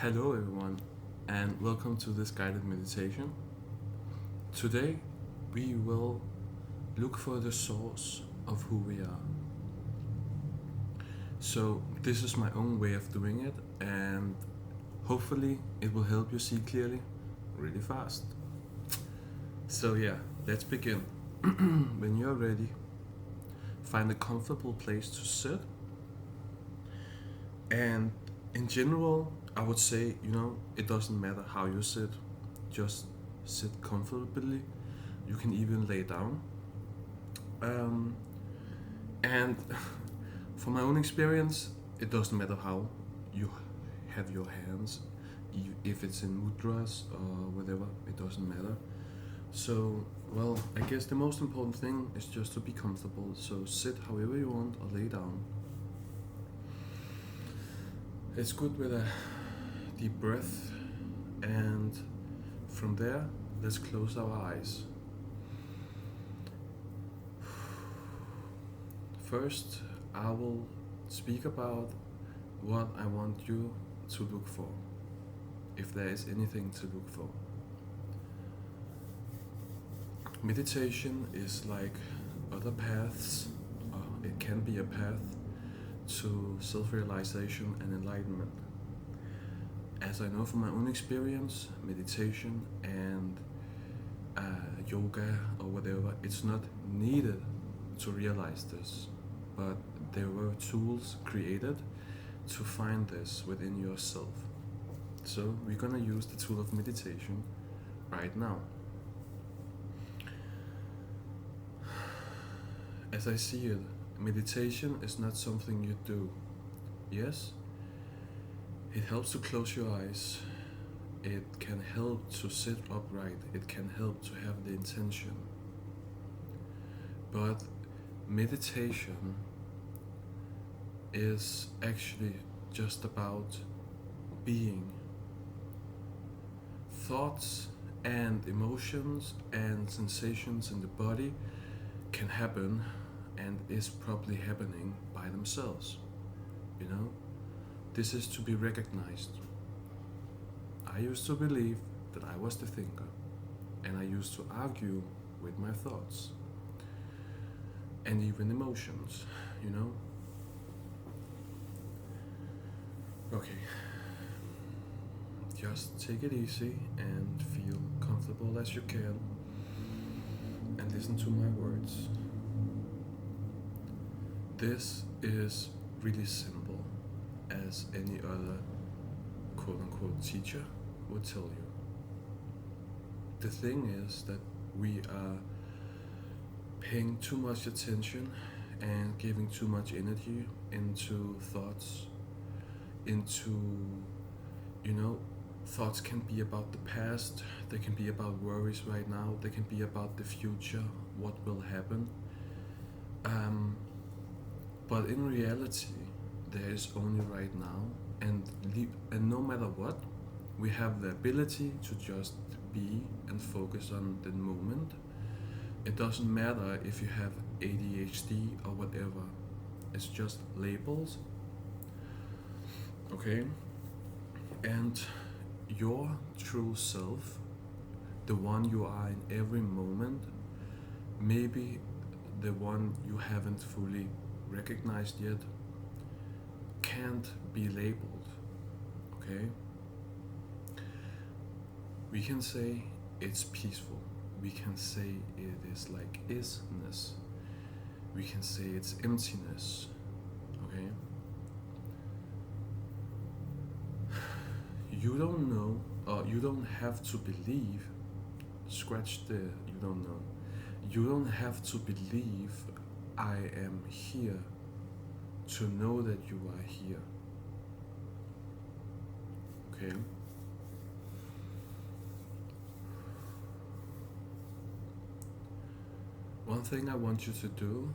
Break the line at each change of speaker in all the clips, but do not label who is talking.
Hello, everyone, and welcome to this guided meditation. Today, we will look for the source of who we are. So, this is my own way of doing it, and hopefully, it will help you see clearly really fast. So, yeah, let's begin. When you're ready, find a comfortable place to sit, and in general, I would say, it doesn't matter how you sit, just sit comfortably. You can even lay down. Um, and from my own experience, it doesn't matter how you have your hands, if it's in mudras or whatever, it doesn't matter. So, well, I guess the most important thing is just to be comfortable. So, sit however you want or lay down. It's good with a deep breath, and from there, let's close our eyes. First, I will speak about what I want you to look for, if there is anything to look for. Meditation is like other paths, it can be a path to self realization and enlightenment. As I know from my own experience, meditation and yoga or whatever, it's not needed to realize this, but there were tools created to find this within yourself. So we're gonna use the tool of meditation right now. As I see it, meditation is not something you do. Yes, it helps to close your eyes. It can help to sit upright. It can help to have the intention. But meditation is actually just about being. Thoughts and emotions and sensations in the body can happen and is probably happening by themselves. This is to be recognized. I used to believe that I was the thinker, and I used to argue with my thoughts and even emotions, you know? Okay, just take it easy and feel comfortable as you can, and listen to my words. This is really simple, as any other quote unquote teacher would tell you. The thing is that we are paying too much attention and giving too much energy into thoughts, into thoughts can be about the past, they can be about worries right now, they can be about the future, what will happen. But in reality, there is only right now, and no matter what, we have the ability to just be and focus on the moment. It doesn't matter if you have ADHD or whatever. It's just labels, okay? And your true self, the one you are in every moment, maybe the one you haven't fully recognized yet, can't be labeled, okay? We can say it's peaceful. We can say it is like isness. We can say it's emptiness, okay? You don't know, or you don't have to believe, scratch the you don't know. You don't have to believe I am here to know that you are here, okay? One thing I want you to do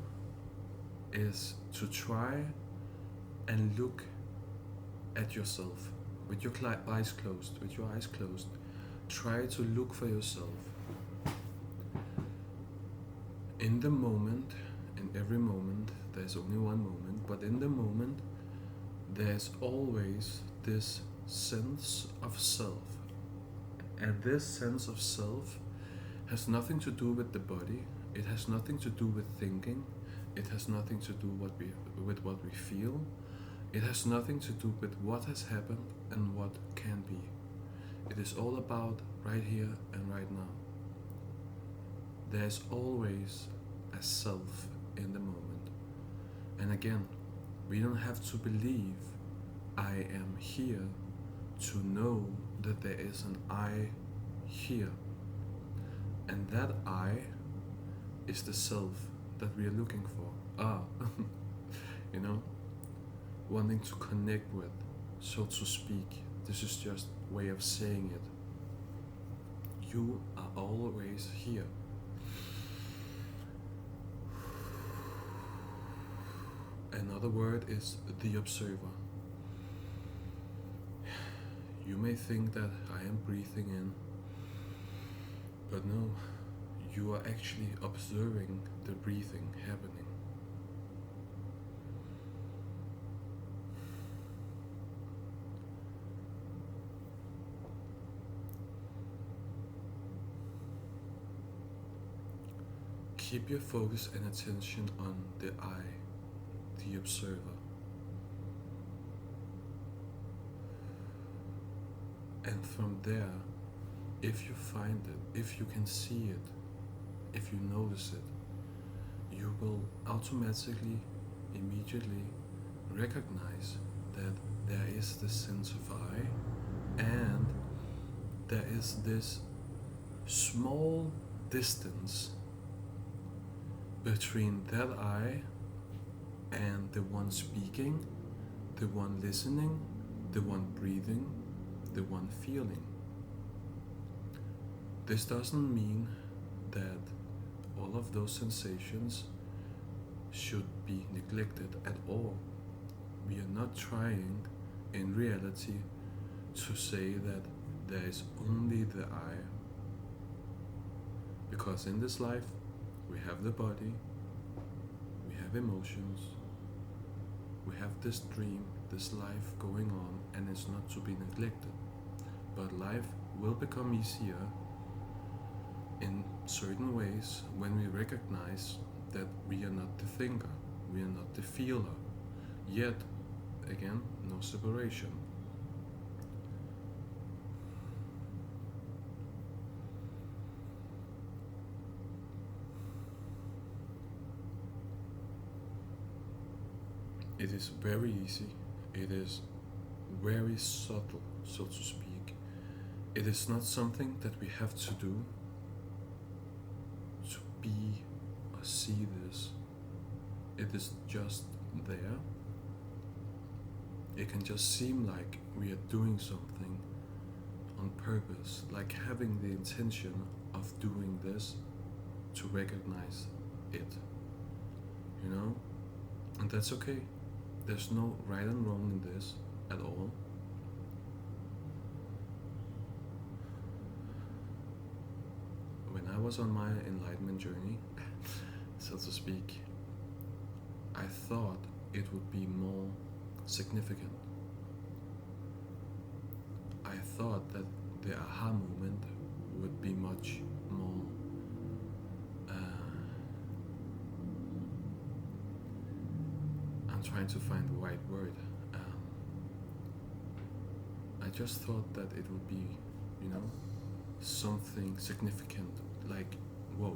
is to try and look at yourself with your eyes closed. With your eyes closed, try to look for yourself in the moment. In every moment, there's only one moment, but in the moment, there's always this sense of self. And this sense of self has nothing to do with the body, it has nothing to do with thinking, it has nothing to do with what we feel, it has nothing to do with what has happened and what can be. It is all about right here and right now. There is always a self in the moment. And again, we don't have to believe I am here to know that there is an I here. And that I is the self that we are looking for. You know, wanting to connect with, so to speak. This is just a way of saying it. You are always here. Another word is the observer. You may think that I am breathing in, but no, you are actually observing the breathing happening. Keep your focus and attention on the I, the observer. And from there, if you find it, if you can see it, if you notice it, you will automatically, immediately recognize that there is this sense of I, and there is this small distance between that I and the one speaking, the one listening, the one breathing, the one feeling. This doesn't mean that all of those sensations should be neglected at all. We are not trying in reality to say that there is only the I, because in this life we have the body, we have emotions, we have this dream, this life going on, and it's not to be neglected. But life will become easier in certain ways when we recognize that we are not the thinker, we are not the feeler. Yet, again, no separation. It is very easy, it is very subtle, so to speak. It is not something that we have to do to be or see this. It is just there. It can just seem like we are doing something on purpose, like having the intention of doing this to recognize it, you know? And that's okay. There's no right and wrong in this at all. When I was on my enlightenment journey, so to speak, I thought it would be more significant. I thought that the aha moment would be much more I'm trying to find the right word. I just thought that it would be, you know, something significant, like whoa,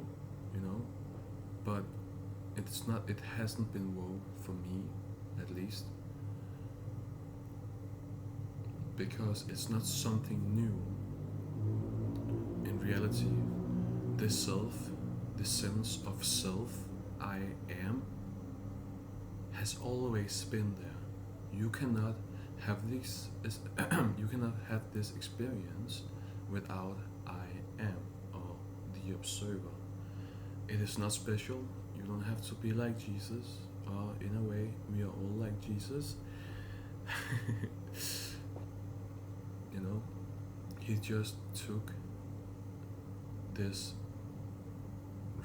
you know. But it's not. It hasn't been whoa for me, at least, because it's not something new. In reality, this self, the sense of self, I am, has always been there. You cannot have this you cannot have this experience without I am, or the observer. It is not special. You don't have to be like Jesus, or in a way we are all like Jesus. You know, he just took this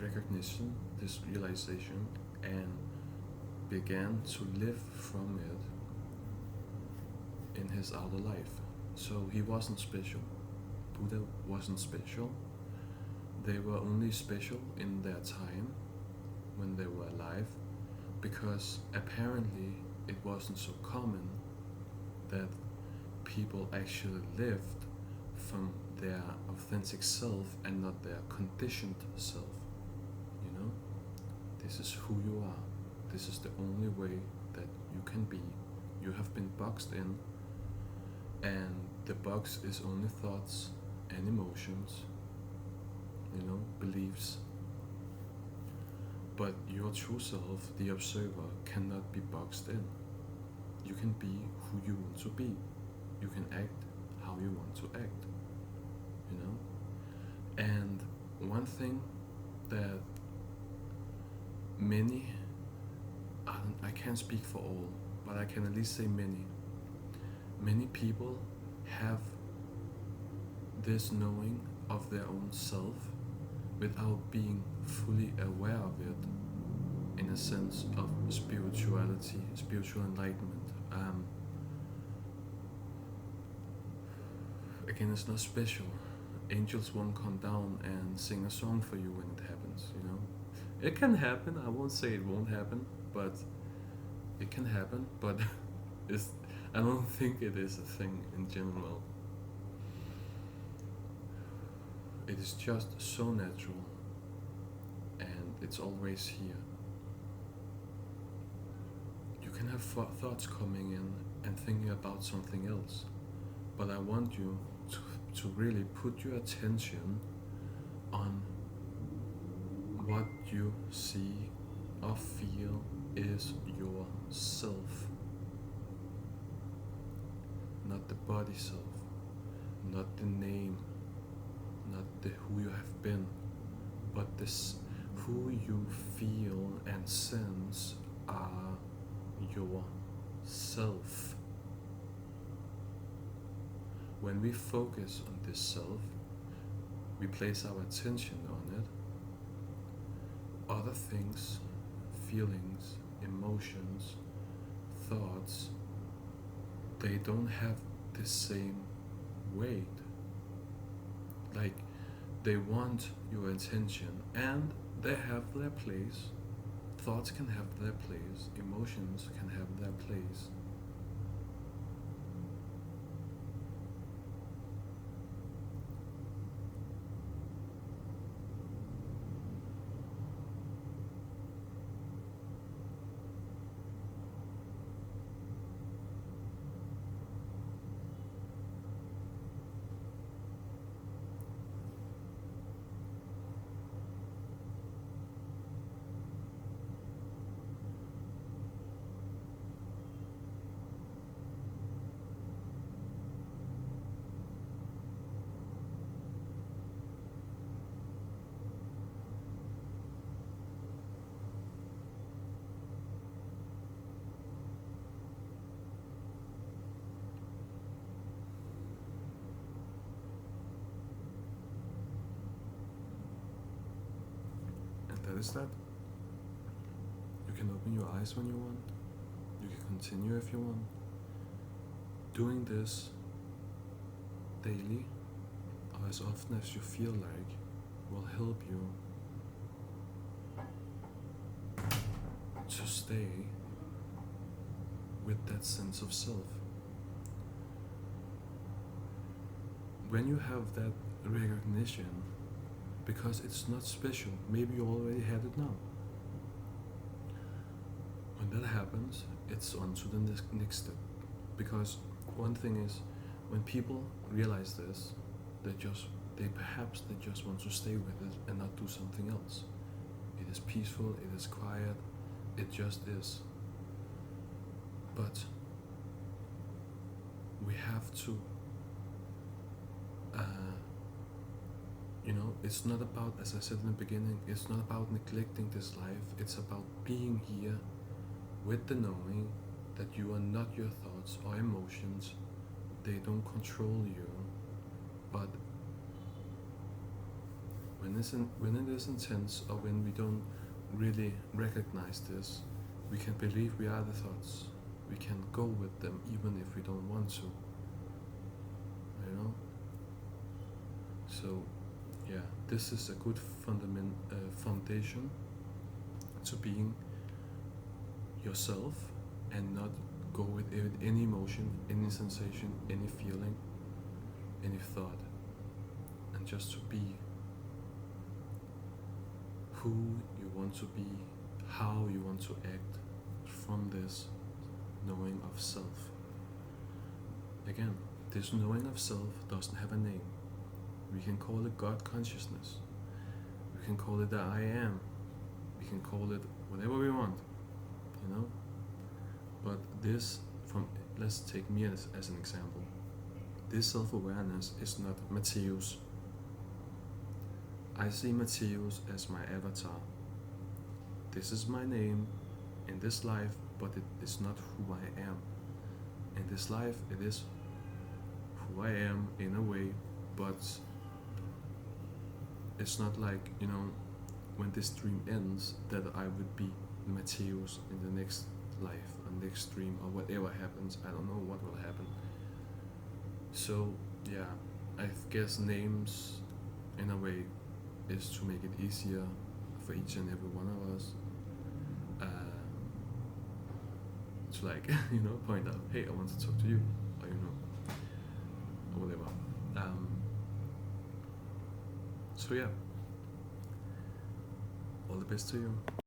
recognition, this realization, and began to live from it in his outer life. So he wasn't special. Buddha wasn't special. They were only special in their time when they were alive, because apparently it wasn't so common that people actually lived from their authentic self and not their conditioned self. You know? This is who you are. This is the only way that you can be. You have been boxed in, and the box is only thoughts and emotions, beliefs. But your true self, the observer, cannot be boxed in. You can be who you want to be. You can act how you want to act. And one thing that many, I can't speak for all, but I can at least say many people have this knowing of their own self without being fully aware of it, in a sense of spirituality, spiritual enlightenment. Again, it's not special. Angels won't come down and sing a song for you when it happens. It can happen. I won't say it won't happen, but it can happen. But I don't think it is a thing in general. It is just so natural, and it's always here. You can have thoughts coming in and thinking about something else, but I want you to really put your attention on what you see or feel is yourself, not the body self, not the name, not the who you have been, but this who you feel and sense are yourself. When we focus on this self, we place our attention on it. Other things, feelings, emotions, thoughts, they don't have the same weight. Like, they want your attention, and they have their place. Thoughts can have their place, emotions can have their place. That is that. You can open your eyes when you want. You can continue if you want. Doing this daily, or as often as you feel like, will help you to stay with that sense of self. When you have that recognition, because it's not special, maybe you already had it now. When that happens, it's on to the next step. Because one thing is, when people realize this, they perhaps just want to stay with it and not do something else. It is peaceful, it is quiet, it just is. But we have to it's not about, as I said in the beginning, it's not about neglecting this life. It's about being here with the knowing that you are not your thoughts or emotions. They don't control you. But when it is intense, or when we don't really recognize this, we can believe we are the thoughts. We can go with them even if we don't want to. So, yeah, this is a good foundation to being yourself and not go with any emotion, any sensation, any feeling, any thought, and just to be who you want to be, how you want to act from this knowing of self. Again, this knowing of self doesn't have a name. We can call it God consciousness. We can call it the I am. We can call it whatever we want, you know? But this, let's take me as an example. This self-awareness is not Matthias. I see Matthias as my avatar. This is my name in this life, but it is not who I am. In this life, it is who I am in a way, but it's not like, when this dream ends, that I would be Matthias in the next life, or next dream, or whatever happens. I don't know what will happen. So, yeah, I guess names, in a way, is to make it easier for each and every one of us to point out, hey, I want to talk to you, or or whatever. So yeah, all the best to you.